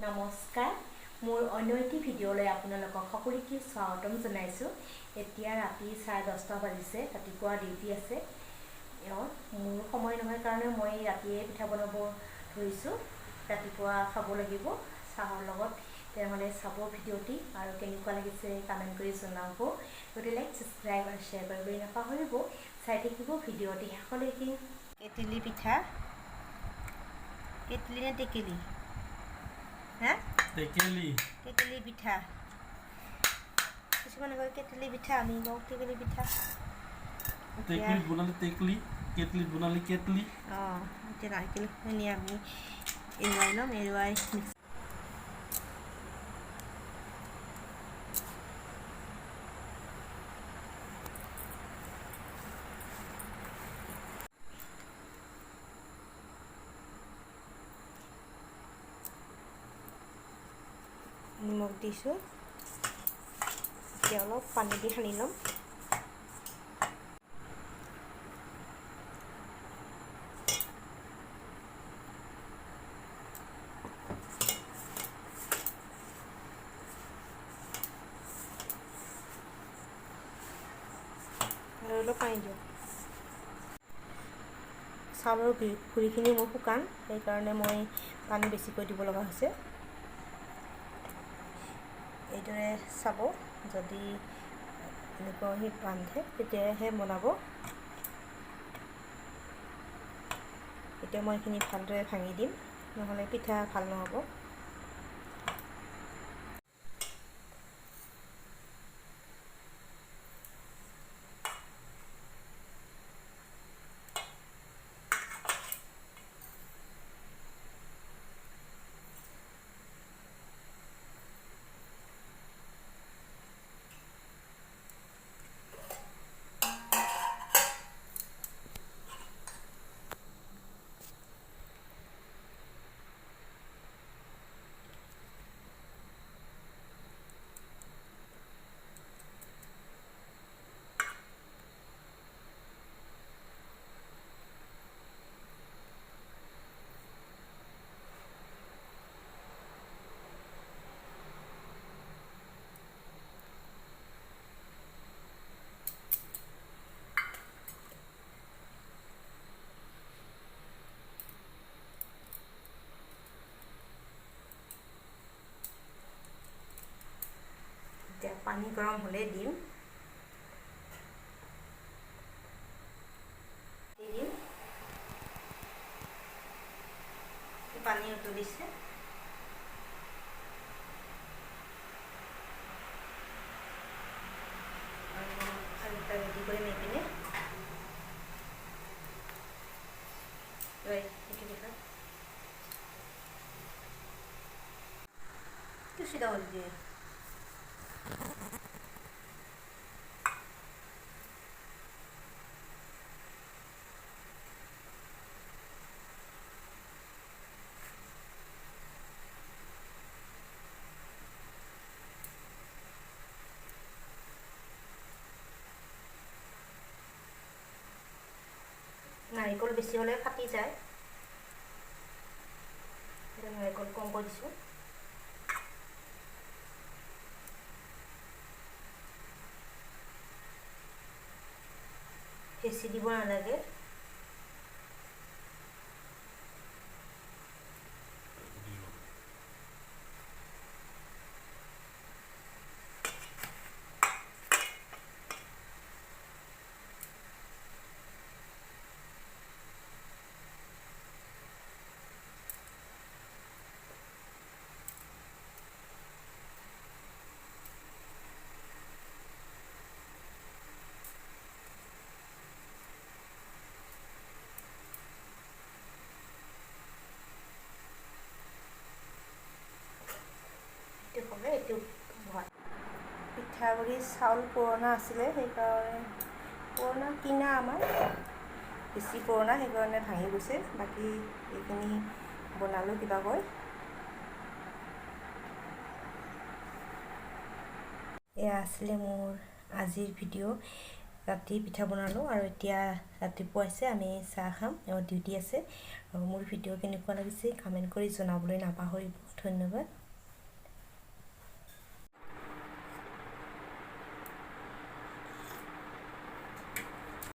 নমস্কাৰ মোৰ অন্য এটি ভিডিঅ'লৈ আপোনালোকক সকলোকে স্বাগতম জনাইছোঁ। এতিয়া ৰাতি 10:30 বাজিছে, ৰাতিপুৱা ডিউটি আছে। মোৰ সময় নহয় কাৰণে মই ৰাতিয়ে পিঠা বনাব ধৰিছোঁ। ৰাতিপুৱা খাব লাগিব চাহৰ লগত। তেনেহ'লে চাব ভিডিঅ'টি আৰু কেনেকুৱা লাগিছে কমেণ্ট কৰি জনাব। গতিকে লাইক, ছাবস্ক্ৰাইব আৰু শ্বেয়াৰ কৰিবলৈ নাপাহৰিব। চাই থাকিব ভিডিঅ'টি শেষলৈকে। কেটলি পিঠা, কেটলি নে টেকেলি? কেটলি পিঠা, কিছুমানে কয় কেটলি পিঠা, আমি কওঁ টেকেলি পিঠা। টেকলি বনালে টেকলি, কেটলি বনালে কেটলি। এতিয়া নাৰিকলখিনি আমি এৰুৱাই ল'ম। এৰুৱাই নিমখ দিছোঁ। এতিয়া অলপ পানী দি সানি ল'ম। আৰু অলপ পানী দিওঁ। চাউলৰ গুড়িখিনি মোৰ শুকান, সেইকাৰণে মই পানী বেছিকৈ দিব লগা হৈছে। এইদৰে চাব, যদি এনেকুৱা বান্ধে তেতিয়াহে বনাব। এতিয়া মই এইখিনি ভালদৰে ভাঙি দিম, নহ'লে পিঠা ভাল নহ'ব। এতিয়া পানী গৰম হ'লে দিম। পানী উতলিছে। ৰেডি কৰি নিপিনে চিধা হ'ল দিয়ে। নাৰিকল বেছি হ'লে ফাটি যায়, নাৰিকল কমকৈ দিছোঁ। বেছি দিব নালাগে। এইটো পিঠাগুড়ি চাউল পুৰণা আছিলে, সেইকাৰণে পুৰণা কিনা আমাৰ বেছি পুৰণা, সেইকাৰণে ভাঙি গৈছে। বাকী এইখিনি বনালোঁ কিবাকৈ। এয়া আছিলে মোৰ আজিৰ ভিডিঅ'। ৰাতি পিঠা বনালোঁ আৰু এতিয়া ৰাতিপুৱা আছে আমি চাহ খাম ডিউটি আছে আৰু মোৰ ভিডিঅ' কেনেকুৱা লাগিছে কমেণ্ট কৰি জনাবলৈ নাপাহৰিব ধন্যবাদ